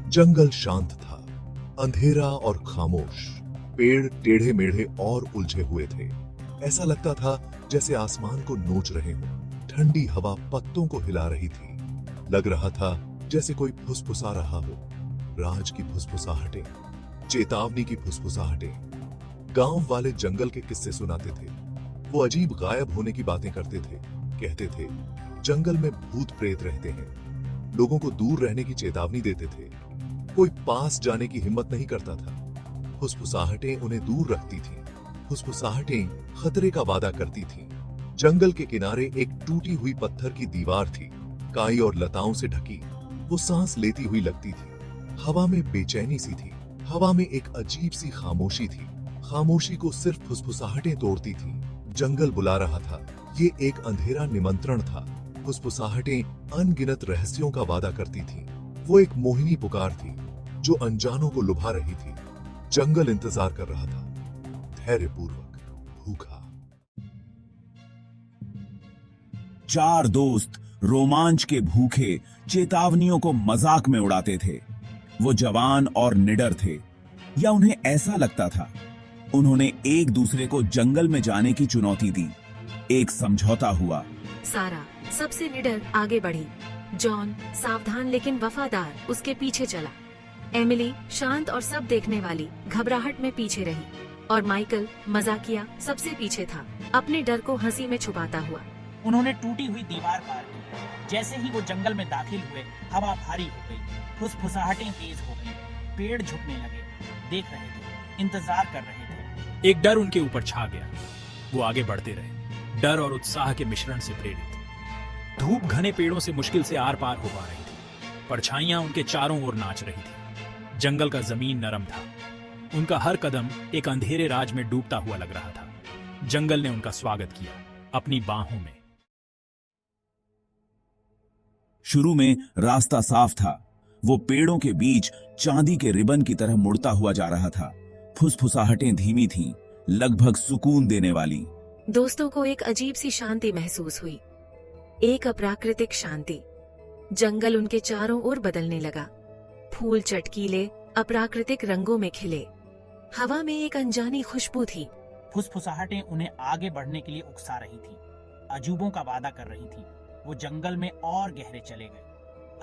जंगल शांत था, अंधेरा और खामोश। पेड़ टेढ़े मेढ़े और उलझे हुए थे। ऐसा लगता था जैसे आसमान को नोच रहे हों। ठंडी हवा पत्तों को हिला रही थी। लग रहा था जैसे कोई फुसफुसा रहा हो। राज की फुसफुसाहटें, चेतावनी की फुसफुसाहटें। गांव वाले जंगल के किस्से सुनाते थे। वो अजीब गायब होने की बातें करते थे। कहते थे जंगल में भूत प्रेत रहते हैं। लोगों को दूर रहने की चेतावनी देते थे। कोई पास जाने की हिम्मत नहीं करता था। फुसफुसाहटें उन्हें दूर रखती थीं। फुसफुसाहटें खतरे का वादा करती थीं। जंगल के किनारे एक टूटी हुई पत्थर की दीवार थी, काई और लताओं से ढकी। वो सांस लेती हुई लगती थी। हवा में बेचैनी सी थी। हवा में एक अजीब सी खामोशी थी। खामोशी को सिर्फ फुसफुसाहटें तोड़ती थीं। जंगल बुला रहा था। ये एक अंधेरा निमंत्रण था। फुसफुसाहटें अनगिनत रहस्यों का वादा करती थीं। वो एक मोहिनी पुकार थी जो अनजानों को लुभा रही थी। जंगल इंतजार कर रहा था, धैर्यपूर्वक, भूखा। चार दोस्त रोमांच के भूखे चेतावनियों को मजाक में उड़ाते थे। वो जवान और निडर थे, या उन्हें ऐसा लगता था। उन्होंने एक दूसरे को जंगल में जाने की चुनौती दी। एक समझौता हुआ। सारा सबसे निडर आगे बढ़ी। जॉन सावधान लेकिन वफादार उसके पीछे चला। एमिली शांत और सब देखने वाली घबराहट में पीछे रही। और माइकल मजाकिया सबसे पीछे था, अपने डर को हंसी में छुपाता हुआ। उन्होंने टूटी हुई दीवार पार की। जैसे ही वो जंगल में दाखिल हुए, हवा भारी हो गई, फुसफुसाहटें तेज हो गई, पेड़ झुकने लगे। देख रहे थे, इंतजार कर रहे थे। एक डर उनके ऊपर छा गया। वो आगे बढ़ते रहे, डर और उत्साह के मिश्रण से प्रेरित। धूप घने पेड़ों से मुश्किल से आर पार हो पा रही थी। परछाइयां उनके चारों ओर नाच रही थी। जंगल का जमीन नरम था। उनका हर कदम एक अंधेरे राज में डूबता हुआ लग रहा था। जंगल ने उनका स्वागत किया, अपनी बाहों में। शुरू में रास्ता साफ था। वो पेड़ों के बीच चांदी के रिबन की तरह मुड़ता हुआ जा रहा था। फुसफुसाहटें धीमी थीं, लगभग सुकून देने वाली। दोस्तों को एक अजीब सी शांति महसूस हुई, एक अप्राकृतिक शांति। जंगल उनके चारों ओर बदलने लगा। फूल चटकीले अप्राकृतिक रंगों में खिले। हवा में एक अनजानी खुशबू थी। फुसफुसाहटें उन्हें आगे बढ़ने के लिए उकसा रही थी, अजूबों का वादा कर रही थी। वो जंगल में और गहरे चले गए,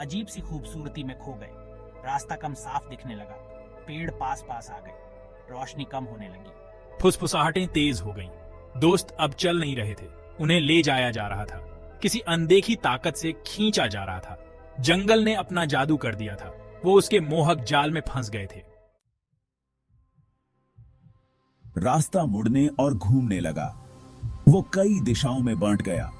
अजीब सी खूबसूरती में खो गए। रास्ता कम साफ दिखने लगा, पेड़ पास पास आ गए, रोशनी कम होने लगी। फुसफुसाहटें तेज हो गईं। दोस्त अब चल नहीं रहे थे, उन्हें ले जाया जा रहा था। किसी अनदेखी ताकत से खींचा जा रहा था। जंगल ने अपना जादू कर दिया था। वो उसके मोहक जाल में फंस गए थे। रास्ता मुड़ने और घूमने लगा। वो कई दिशाओं में बांट गया।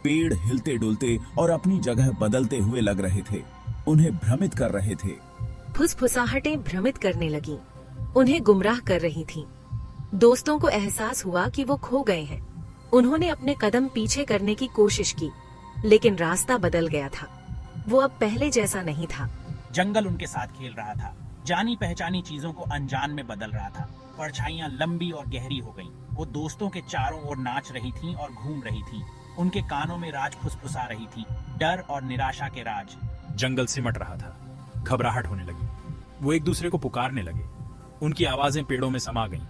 पेड़ हिलते डुलते और अपनी जगह बदलते हुए लग रहे थे, उन्हें भ्रमित कर रहे थे। फुसफुसाहटें भ्रमित करने लगीं, उन्हें गुमराह कर रही थीं। दोस्तों को एहसास हुआ कि वो खो गए हैं। उन्होंने अपने कदम पीछे करने की कोशिश की, लेकिन रास्ता बदल गया था। वो अब पहले जैसा नहीं था। जंगल उनके साथ खेल रहा था, जानी पहचानी चीजों को अनजान में बदल रहा था। परछाइयां लंबी और गहरी हो गईं। वो दोस्तों के चारों ओर नाच रही थीं और घूम रही थीं। उनके कानों में राज फुसफुसा रही थी, डर और निराशा के राज। जंगल सिमट रहा था, घबराहट होने लगी। वो एक दूसरे को पुकारने लगे। उनकी आवाजें पेड़ों में समा गईं।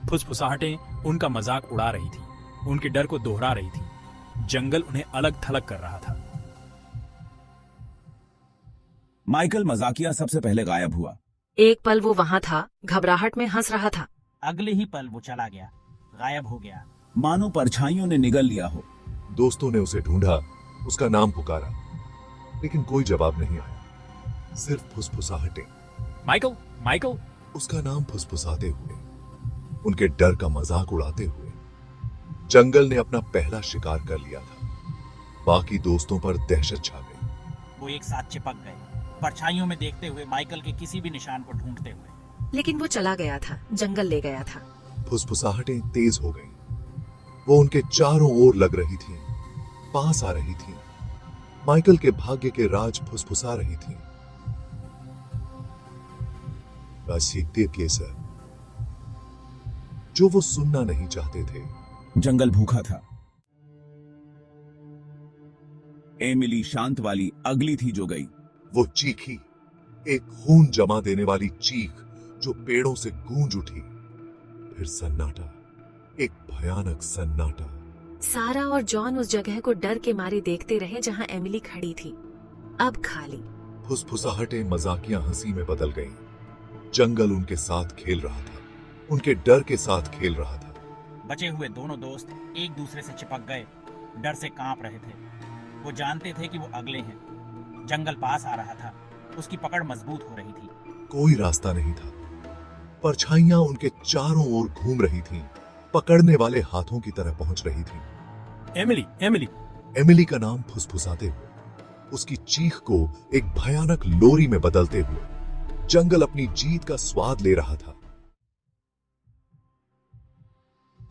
फुसफुसाहटें उनका मजाक उड़ा रही थी, उनके डर को दोहरा रही थी। जंगल उन्हें अलग थलग कर रहा था। माइकल मजाकिया सबसे पहले गायब हुआ। एक पल वो वहां था, घबराहट में हंस रहा था। अगले ही पल वो चला गया, गायब हो गया। मानो परछाइयों ने निगल लिया हो। दोस्तों ने उसे ढूंढा, उसका नाम पुकारा, लेकिन कोई जवाब नहीं आया। सिर्फ फुसफुसाहटें। Michael, Michael. उसका नाम फुसफुसाते हुए, उनके डर का मजाक उड़ाते हुए। जंगल ने अपना पहला शिकार कर लिया था। बाकी दोस्तों पर दहशत छा गई। वो एक साथ चिपक गए, परछाइयों में देखते हुए, माइकल के किसी भी निशान को ढूंढते हुए। लेकिन वो चला गया था, जंगल ले गया था। फुसफुसाहटें तेज हो गईं। वो उनके चारों ओर लग रही थीं, पास आ रही थीं। माइकल के भाग्य के राज फुसफुसा रही थीं। राजसीय केसर, जो वो सुनना नहीं चाहते थे। जंगल भूखा था। एमिली शांत वाली अगली थी जो गई। वो चीखी, एक खून जमा देने वाली चीख जो पेड़ों से गूंज उठी। फिर सन्नाटा, एक भयानक सन्नाटा। सारा और जॉन उस जगह को डर के मारे देखते रहे जहां एमिली खड़ी थी, अब खाली। फुसफुसाहटें मजाकिया हंसी में बदल गईं। जंगल उनके साथ खेल रहा था, उनके डर के साथ खेल रहा था। बचे हुए दोनों दोस्त एक दूसरे से चिपक गए, डर से कांप रहे थे। वो जानते थे कि वो अगले हैं। जंगल पास आ रहा था, उसकी पकड़ मजबूत हो रही थी। कोई रास्ता नहीं था। परछाइयां उनके चारों ओर घूम रही थीं, पकड़ने वाले हाथों की तरह पहुंच रही थीं। Emily, Emily. एमिली का नाम फुसफुसाते हुए, उसकी चीख को एक भयानक लोरी में बदलते हुए जंगल अपनी जीत का स्वाद ले रहा था।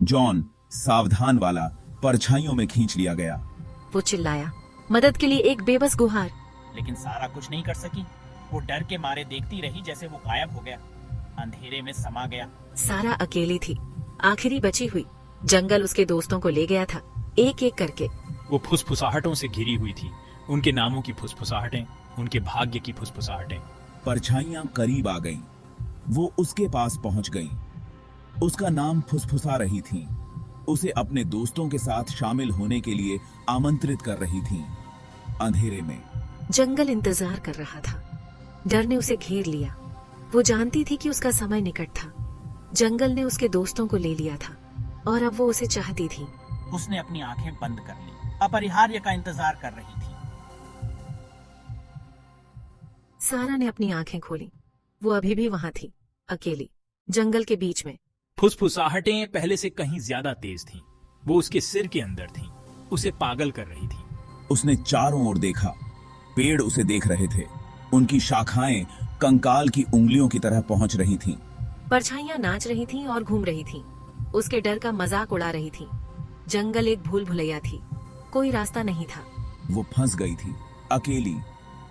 जॉन, सावधान वाला, परछाइयों में खींच लिया गया। वो चिल्लाया, मदद के लिए एक बेबस गुहार। लेकिन सारा कुछ नहीं कर सकी। वो डर के मारे देखती रही जैसे वो गायब हो गया, अंधेरे में समा गया। सारा अकेली थी, आखिरी बची हुई। जंगल उसके दोस्तों को ले गया था, एक एक करके। वो फुसफुसाहटों से घिरी हुई थी, उनके नामों की फुसफुसाहटें, उनके भाग्य की फुसफुसाहटें। परछाइयां करीब आ गईं। वो उसके पास पहुंच गईं। उसका नाम फुसफुसा रही थीं। उसे अपने दोस्तों के साथ शामिल होने के लिए आमंत्रित कर रही थीं। अंधेरे में जंगल इंतजार कर रहा था। डर ने उसे घेर लिया। वो जानती थी कि उसका समय निकट था। जंगल ने उसके दोस्तों को ले लिया था और अब वो उसे चाहती थी। उसने अपनी आंखें बंद कर ली, अपरिहार्य का इंतजार कर रही थी। सारा ने अपनी आंखें खोली। वो अभी भी वहां थी, अकेली, जंगल के बीच में। फुसफुसाहटें पहले से कहीं ज्यादा तेज थीं। वो उसके सिर के अंदर थीं, उसे पागल कर रही थीं। उसने चारों ओर देखा। पेड़ उसे देख रहे थे। उनकी शाखाएं कंकाल की उंगलियों की तरह पहुंच रही थीं। परछाइयां नाच रही थीं और घूम रही थीं। उसके डर का मजाक उड़ा रही थीं। जंगल एक भूल भुलैया थी, कोई रास्ता नहीं था। वो फंस गई थी, अकेली,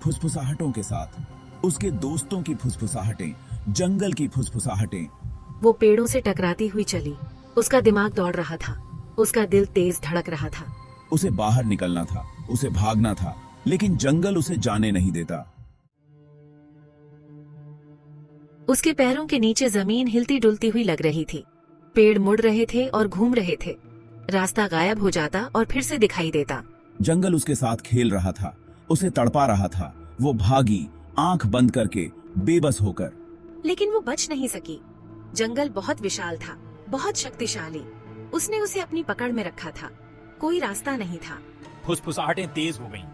फुसफुसाहटों के साथ। उसके दोस्तों की फुसफुसाहटें, जंगल की फुसफुसाहटें। वो पेड़ों से टकराती हुई चली। उसका दिमाग दौड़ रहा था, उसका दिल तेज धड़क रहा था। उसे बाहर निकलना था, उसे भागना था, लेकिन जंगल उसे जाने नहीं देता। उसके पैरों के नीचे जमीन हिलती डुलती हुई लग रही थी। पेड़ मुड़ रहे थे और घूम रहे थे। रास्ता गायब हो जाता और फिर से दिखाई देता। जंगल उसके साथ खेल रहा था, उसे तड़पा रहा था। वो भागी, आंख बंद करके, बेबस होकर। लेकिन वो बच नहीं सकी। जंगल बहुत विशाल था, बहुत शक्तिशाली। उसने उसे अपनी पकड़ में रखा था। कोई रास्ता नहीं था। फुसफुसाहटें तेज हो गईं।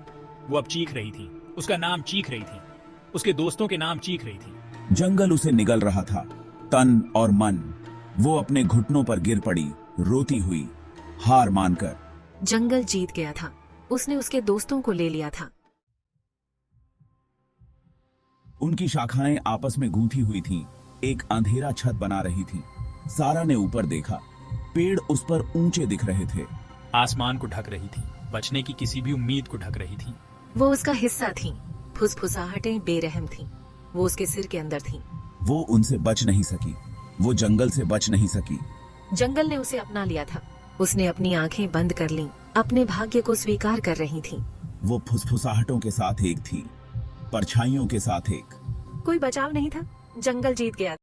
वो अब चीख रही थी, उसका नाम चीख रही थी, उसके दोस्तों के नाम चीख रही थी। जंगल उसे निगल रहा था, तन और मन। वो अपने घुटनों पर गिर पड़ी, रोती हुई, हार मानकर। जंगल जीत गया था। उसने उसके दोस्तों को ले लिया था। उनकी शाखाएं आपस में गूंथी हुई थीं, एक अंधेरा छत बना रही थी। सारा ने ऊपर देखा। पेड़ उस पर ऊंचे दिख रहे थे। आसमान को ढक रही थी, बचने की किसी भी उम्मीद को ढक रही थी। वो उसका हिस्सा थीं। फुसफुसाहटें बेरहम थीं। वो उसके सिर के अंदर थीं। वो उनसे बच नहीं सकी। वो जंगल से बच नहीं सकी। जंगल ने उसे अपना लिया था। उसने अपनी आंखें बंद कर लीं, अपने भाग्य को स्वीकार कर रही थी। वो फुसफुसाहटों के साथ एक थी, परछाइयों के साथ एक। कोई बचाव नहीं था। जंगल जीत गया।